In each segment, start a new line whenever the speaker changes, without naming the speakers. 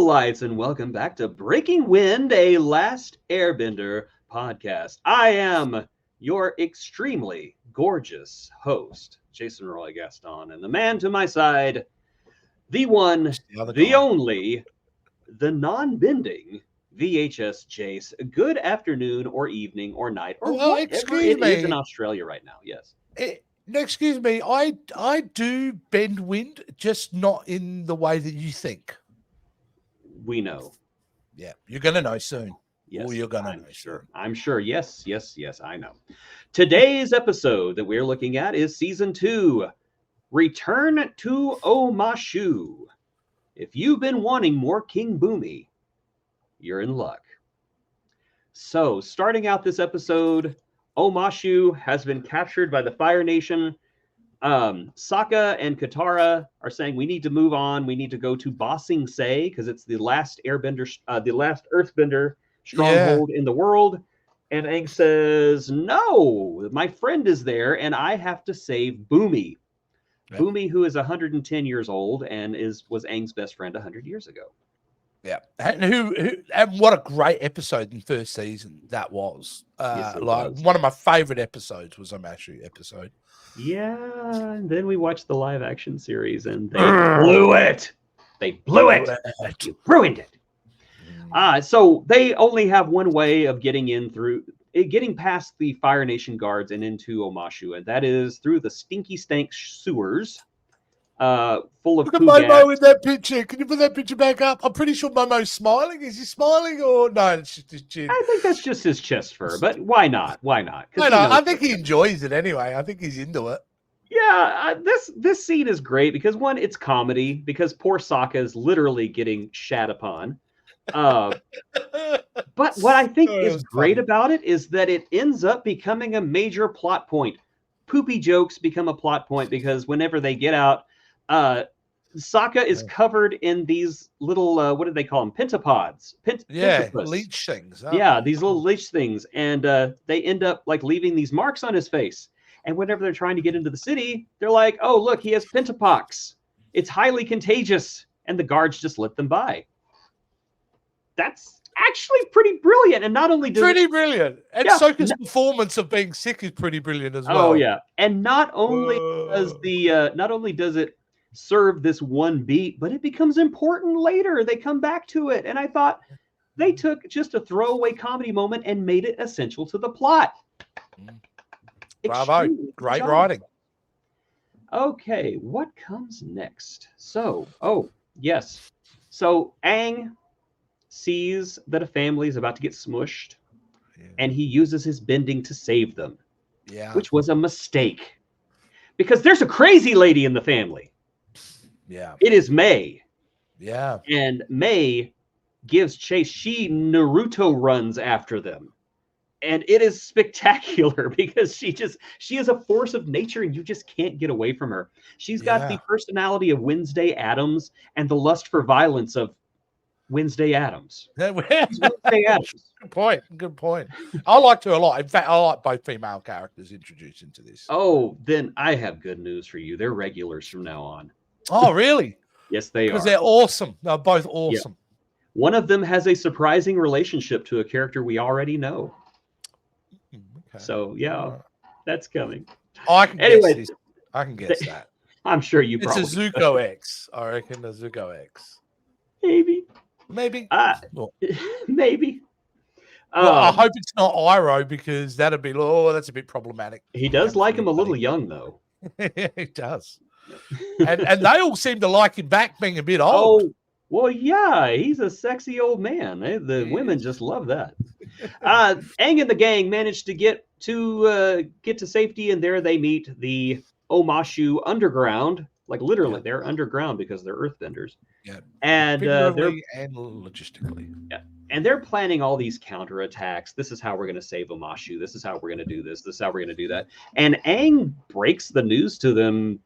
lights, and welcome back to Breaking Wind, a Last Airbender podcast. I am your extremely gorgeous host, Jason Roy Gaston, and the man to my side, the one, the only, the non-bending VHS Jace. Good afternoon, or evening, or night, or whatever it is in Australia right now. Yes.
Excuse me, I do bend wind, just not in the way that you think.
We know.
Yeah, you're going to know soon.
Yes,
you're going to know
sure.
soon.
I'm sure. Yes, I know. Today's episode that we're looking at is Season 2, Return to Omashu. If you've been wanting more King Bumi, you're in luck. So, starting out this episode, Omashu has been captured by the Fire Nation. Sokka and Katara are saying we need to move on. We need to go to Ba Sing Se because it's the last Airbender, the last Earthbender stronghold in the world. And Aang says, "No, my friend is there, and I have to save Bumi." Yep. Bumi, who is 110 years old and was Aang's best friend 100 years ago.
Yeah, and what a great episode in first season that was.
Was.
One of my favorite episodes was Omashu episode.
Yeah, and then we watched the live action series and they blew it. They blew it. You ruined it. So they only have one way of getting past the Fire Nation guards and into Omashu, and that is through the stinky stank sewers. Full of
Look at Momo in that picture. Can you put that picture back up? I'm pretty sure Momo's smiling. Is he smiling or no? It's just his chin.
I think that's just his chest fur, but why not? Why not?
I think he enjoys it anyway. I think he's into it.
Yeah, this scene is great because one, it's comedy because poor Sokka is literally getting shat upon. But what I think is great about it is that it ends up becoming a major plot point. Poopy jokes become a plot point because whenever they get out, Sokka is covered in these little, what do they call them? Pentapods.
Leech things.
Yeah, these little leech things. And they end up like leaving these marks on his face. And whenever they're trying to get into the city, they're like, oh, look, he has pentapox. It's highly contagious. And the guards just let them by. That's actually pretty brilliant. And not only
brilliant. And Sokka's performance of being sick is pretty brilliant as well.
Oh, yeah. And not only does it serve this one beat, but it becomes important later. They come back to it. And I thought they took just a throwaway comedy moment and made it essential to the plot.
Bravo. Great writing.
Okay, what comes next? So Aang sees that a family is about to get smushed, and he uses his bending to save them. Yeah. Which was a mistake. Because there's a crazy lady in the family.
Yeah.
It is May.
Yeah.
And May gives chase. She Naruto runs after them. And it is spectacular because she is a force of nature and you just can't get away from her. She's got the personality of Wednesday Addams and the lust for violence of Wednesday Addams.
Wednesday Addams. Good point. I liked her a lot. In fact, I like both female characters introduced into this.
Oh, then I have good news for you. They're regulars from now on.
Oh, really?
Yes, they are.
Because they're awesome. They're both awesome.
Yeah. One of them has a surprising relationship to a character we already know. Okay. So, that's coming.
I can guess that.
I'm sure you
it's
probably
a Zuko X. I reckon a Zuko X.
Maybe.
Maybe.
Maybe.
I hope it's not Iroh because that'd be that's a bit problematic.
He does like him a little young though.
He does. and they all seem to like him back being a bit old.
Oh, well, yeah, he's a sexy old man. The women just love that. Aang and the gang managed to get to safety, and there they meet the Omashu underground. Like literally, they're underground because they're earthbenders.
Yeah,
and
and logistically.
Yeah, and they're planning all these counterattacks. This is how we're going to save Omashu. This is how we're going to do this. This is how we're going to do that. And Aang breaks the news to them.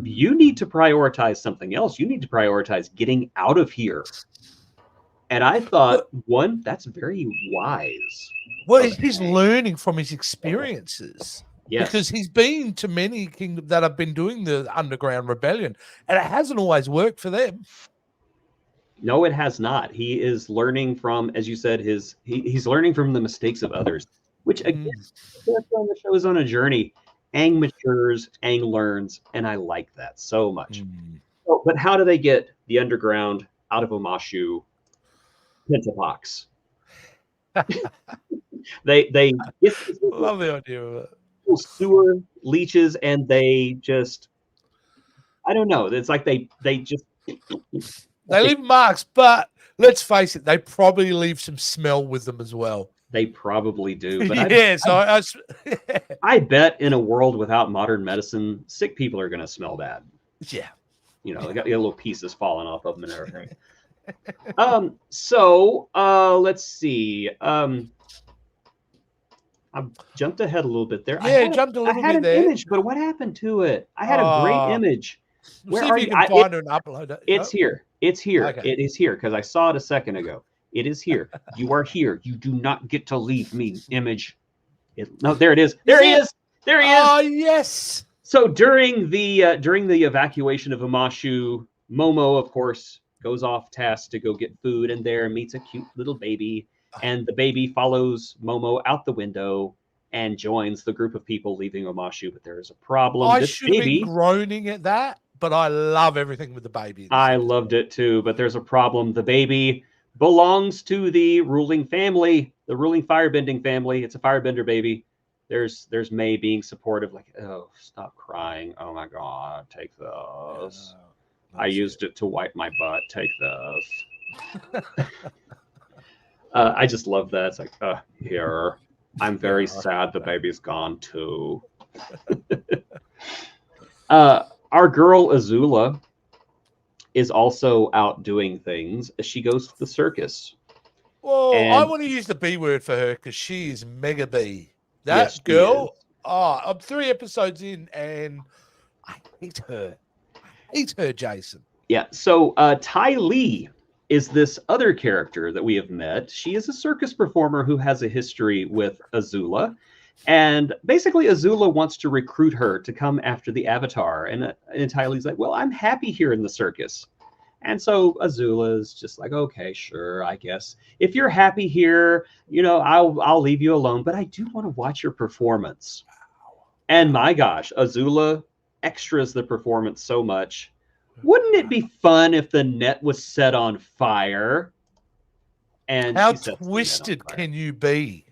You need to prioritize something else. You need to prioritize getting out of here. And I thought, one, that's very wise.
Well, he's learning from his experiences.
Yes.
Because he's been to many kingdoms that have been doing the underground rebellion, and it hasn't always worked for them.
No, it has not. He is learning from, as you said, he's learning from the mistakes of others, which again, the character on the show is on a journey. Aang matures, Aang learns, and I like that so much. So, but how do they get the underground out of Omashu? Pentapox. they get
love the idea of it.
Sewer leeches, and they just, I don't know. It's like they just
they leave marks, but let's face it, they probably leave some smell with them as well.
They probably do. But I bet in a world without modern medicine, sick people are going to smell bad.
Yeah.
You know, they got little pieces falling off of them and everything. So let's see. I jumped ahead a little bit there.
Yeah, jumped a little bit there.
I had an image, but what happened to it? I had a great image.
Where are you? Can find it and upload it.
It's here. It's here. Okay. It is here because I saw it a second ago. It is here. You are here. You do not get to leave me, image. No, there it is. There he is. There he is.
Oh, yes.
So during the evacuation of Omashu, Momo, of course, goes off task to go get food, and there meets a cute little baby. And the baby follows Momo out the window and joins the group of people leaving Omashu. But there is a problem.
I should have been groaning at that, but I love everything with the baby.
I loved it too, but there's a problem. The baby belongs to the ruling family, the ruling firebending family. It's a firebender baby. There's May being supportive, like, oh, stop crying. Oh my God, take this. I used it to wipe my butt. Take this. I just love that. It's like, here. I'm very sad the baby's gone too. Our girl Azula is also out doing things. She goes to the circus.
Well, I want to use the B word for her because she is mega B. That girl, I'm 3 episodes in and I hate her. I hate her, Jason.
Yeah, so Ty Lee is this other character that we have met. She is a circus performer who has a history with Azula. And basically, Azula wants to recruit her to come after the Avatar. And Ty Lee's like, well, I'm happy here in the circus. And so Azula is just like, okay, sure, I guess. If you're happy here, you know, I'll leave you alone. But I do want to watch your performance. And my gosh, Azula extras the performance so much. Wouldn't it be fun if the net was set on fire? And
how twisted can you be?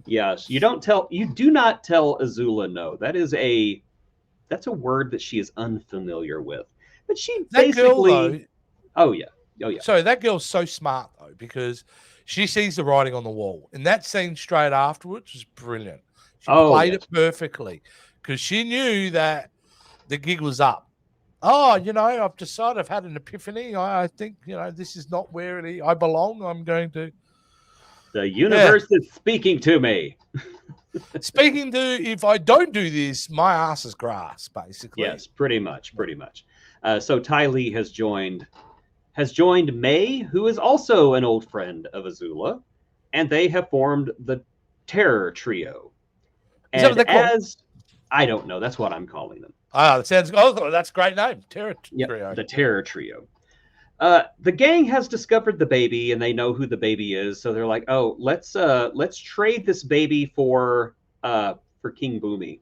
Yes, you do not tell Azula no. That's a word that she is unfamiliar with. But she basically, oh yeah.
So that girl's so smart though, because she sees the writing on the wall. And that scene straight afterwards was brilliant. She played it perfectly because she knew that the gig was up. Oh, you know, I've decided, I've had an epiphany. I think, you know, this is not where I belong. I'm going to.
The universe is speaking to me.
Speaking to, if I don't do this, my ass is grass, basically.
Yes, pretty much. So Ty Lee has joined May, who is also an old friend of Azula, and they have formed the Terror Trio. And
is that what they're called?
I don't know. That's what I'm calling them.
That sounds. Oh, that's a great name, Terror Trio.
The Terror Trio. The gang has discovered the baby, and they know who the baby is. So they're like, "Oh, let's trade this baby for King Bumi."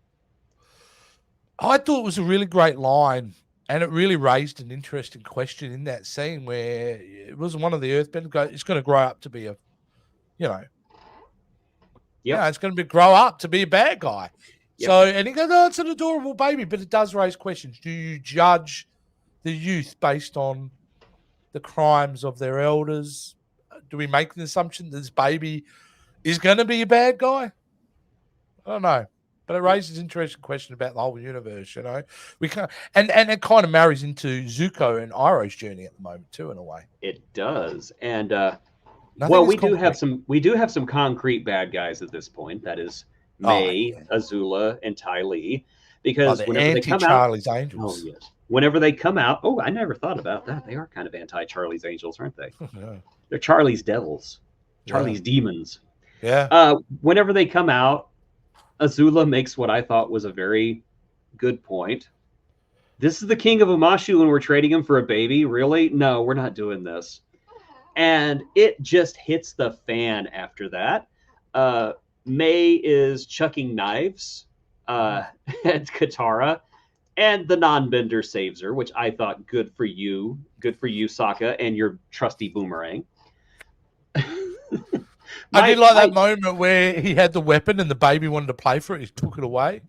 I thought it was a really great line, and it really raised an interesting question in that scene where it was one of the Earthbenders. It's going to grow up to be a, you know, it's going to grow up to be a bad guy. Yep. So, and he goes, "Oh, it's an adorable baby," but it does raise questions. Do you judge the youth based on the crimes of their elders? Do we make the assumption that this baby is going to be a bad guy? I don't know, but it raises an interesting question about the whole universe. You know, we can't, and it kind of marries into Zuko and Iroh's journey at the moment too, in a way.
It does, and we do have some concrete bad guys at this point. That is May, Azula, and Ty Lee, because whenever they come
Charlie's Angels.
Oh yes. Whenever they come out, I never thought about that. They are kind of anti-Charlie's Angels, aren't they?
Yeah.
They're Charlie's Devils, Charlie's Demons.
Yeah.
Whenever they come out, Azula makes what I thought was a very good point. This is the king of Omashu, and we're trading him for a baby? Really? No, we're not doing this. And it just hits the fan after that. May is chucking knives at Katara, and the non-bender saves her, which I thought good for you, Sokka, and your trusty boomerang.
I did like that moment where he had the weapon and the baby wanted to play for it. He took it away.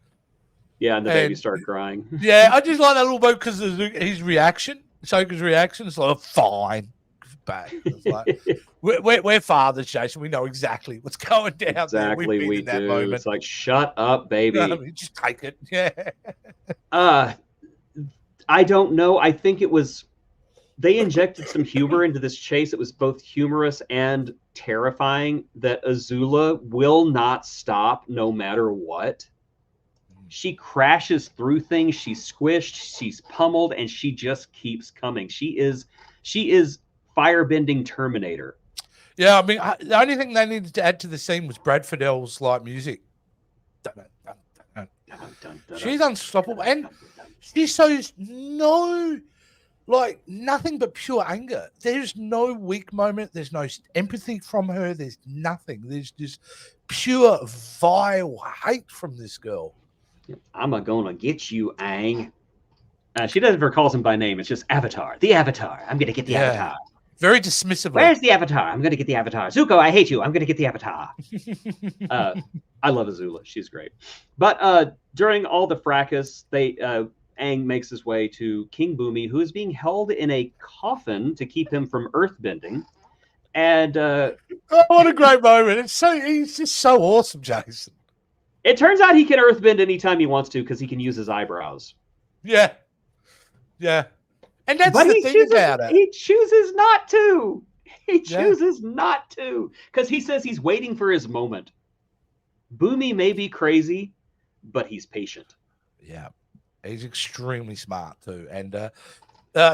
Yeah, and the baby started crying.
Yeah, I just like that little moment because of his reaction, Sokka's reaction. It's like, fine. Back. It's like, we're fathers, Jason. We know exactly what's going down.
Exactly,
there.
we do. That moment. It's like, shut up, baby.
Just take it. Yeah.
I don't know. I think it was they injected some humor into this chase. It was both humorous and terrifying. That Azula will not stop no matter what. She crashes through things. She's squished. She's pummeled, and she just keeps coming. She is firebending Terminator.
Yeah, I mean, the only thing they needed to add to the scene was Brad Fiddel's like music. She's unstoppable, and she shows nothing but pure anger. There's no weak moment. There's no empathy from her. There's nothing. There's just pure vile hate from this girl.
I'm gonna get you, Aang. She doesn't ever calls him by name. It's just Avatar. The Avatar. I'm gonna get the Avatar.
Very dismissive.
Where's the Avatar? I'm going to get the Avatar. Zuko, I hate you. I'm going to get the Avatar. I love Azula. She's great. But during all the fracas, Aang makes his way to King Bumi, who is being held in a coffin to keep him from earthbending. And
what a great moment. He's just so awesome, Jason.
It turns out he can earthbend anytime he wants to because he can use his eyebrows.
Yeah. Yeah. And that's the thing about it.
He chooses not to. He chooses not to because he says he's waiting for his moment. Bumi may be crazy, but he's patient.
Yeah, he's extremely smart too. And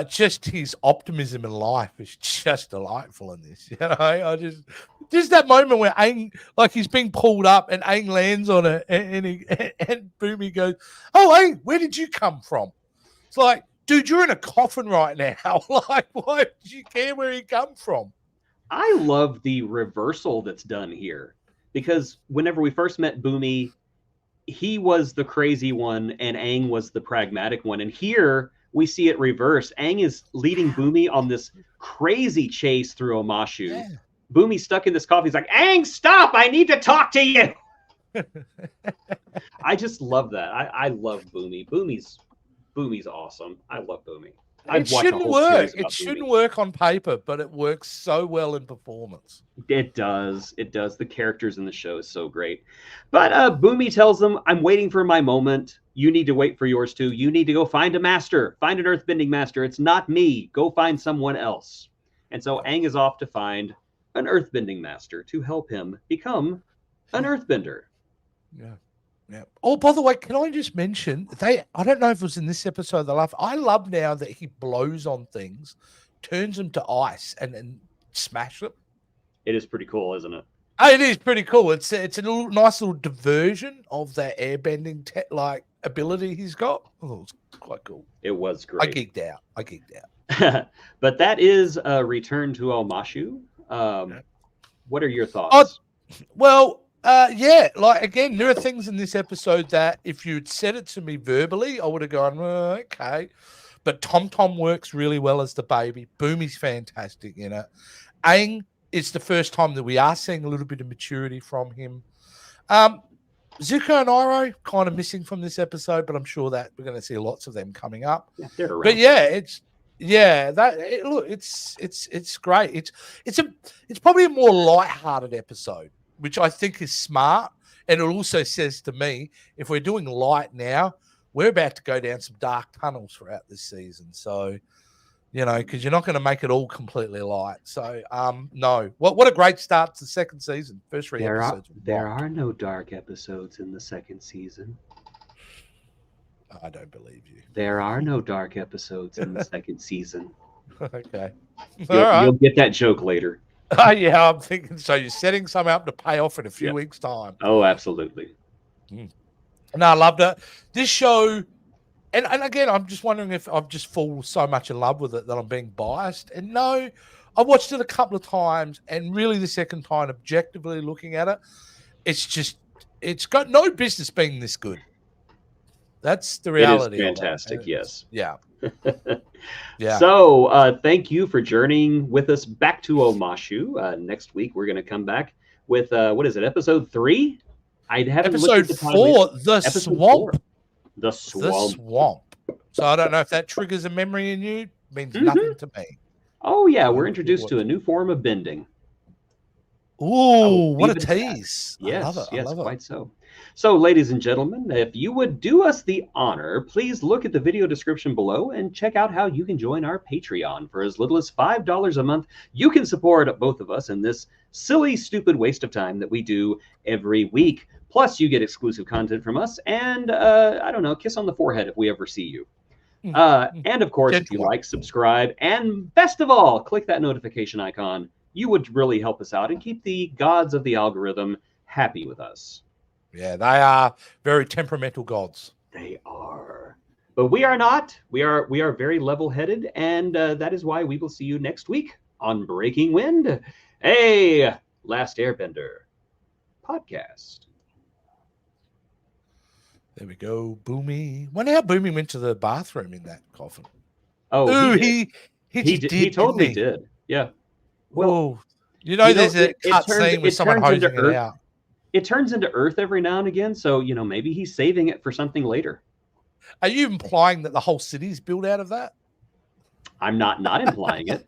just his optimism in life is just delightful in this. You know, I just that moment where Aang, like he's being pulled up and Aang lands on it and Bumi goes, "Oh, Aang, where did you come from?" It's like, dude, you're in a coffin right now. Like, why do you care where he come from?
I love the reversal that's done here because whenever we first met Bumi, he was the crazy one and Aang was the pragmatic one. And here we see it reverse. Aang is leading Bumi on this crazy chase through Omashu. Yeah. Bumi's stuck in this coffin. He's like, Aang, stop! I need to talk to you. I just love that. I love Bumi. Bumi's awesome. I love Bumi.
It shouldn't work. It shouldn't work on paper, but it works so well in performance.
It does. It does. The characters in the show is so great. But Bumi tells them, I'm waiting for my moment. You need to wait for yours too. You need to go find a master. Find an earthbending master. It's not me. Go find someone else. And so Aang is off to find an earthbending master to help him become an earthbender.
Yeah. Yeah. Oh, by the way, can I just mention I don't know if it was in this episode they laugh. I love now that he blows on things, turns them to ice and smash them.
It is pretty cool, isn't it?
Oh, it is pretty cool. It's a nice little diversion of that airbending ability he's got. Oh, it's quite cool.
It was great.
I geeked out.
But that is a return to Omashu. What are your thoughts?
Well, again, there are things in this episode that if you'd said it to me verbally, I would have gone, okay. But Tom works really well as the baby. Bumi's fantastic in it. Aang, it's the first time that we are seeing a little bit of maturity from him. Zuko and Iroh kind of missing from this episode, but I'm sure that we're going to see lots of them coming up.
Yeah, they're around.
But it's great. It's probably a more light-hearted episode, which I think is smart. And it also says to me, if we're doing light now, we're about to go down some dark tunnels throughout this season. So, because you're not going to make it all completely light. So, no. What a great start to the second season. First three episodes.
There are no dark episodes in the second season.
I don't believe you.
There are no dark episodes in the second season.
Okay.
You'll get that joke later.
Oh, yeah, I'm thinking so. You're setting some up to pay off in a few weeks' time.
Oh, absolutely.
No, I loved it. This show, and again, I'm just wondering if I've just fallen so much in love with it that I'm being biased. And no, I've watched it a couple of times, and really the second time, objectively looking at it, it's got no business being this good. That's the reality.
It is fantastic, yes.
Yeah. Yeah.
So thank you for journeying with us back to Omashu. Next week, we're going to come back with, what is it, episode 3? I haven't looked at the
Episode 4, The Swamp.
The Swamp.
The Swamp. So I don't know if that triggers a memory in you. It means nothing to me.
Oh, yeah. We're introduced to a new form of bending.
Ooh, what a tease.
Yes,
I love it.
yes,
I love
quite so. So, ladies and gentlemen, if you would do us the honor, please look at the video description below and check out how you can join our Patreon. For as little as $5 a month, you can support both of us in this silly, stupid waste of time that we do every week. Plus, you get exclusive content from us and, I don't know, kiss on the forehead if we ever see you. And, of course, if you like, subscribe, and best of all, click that notification icon. You would really help us out and keep the gods of the algorithm happy with us.
Yeah, they are very temperamental gods.
They are. But we are not. We are very level-headed, and that is why we will see you next week on Breaking Wind, a Last Airbender podcast.
There we go, Bumi. Wonder how Bumi went to the bathroom in that coffin.
Oh,
he
totally did. Yeah.
Well, there's a cut scene with someone hosing it out.
It turns into Earth every now and again, so maybe he's saving it for something later.
Are you implying that the whole city's built out of that?
I'm not implying it.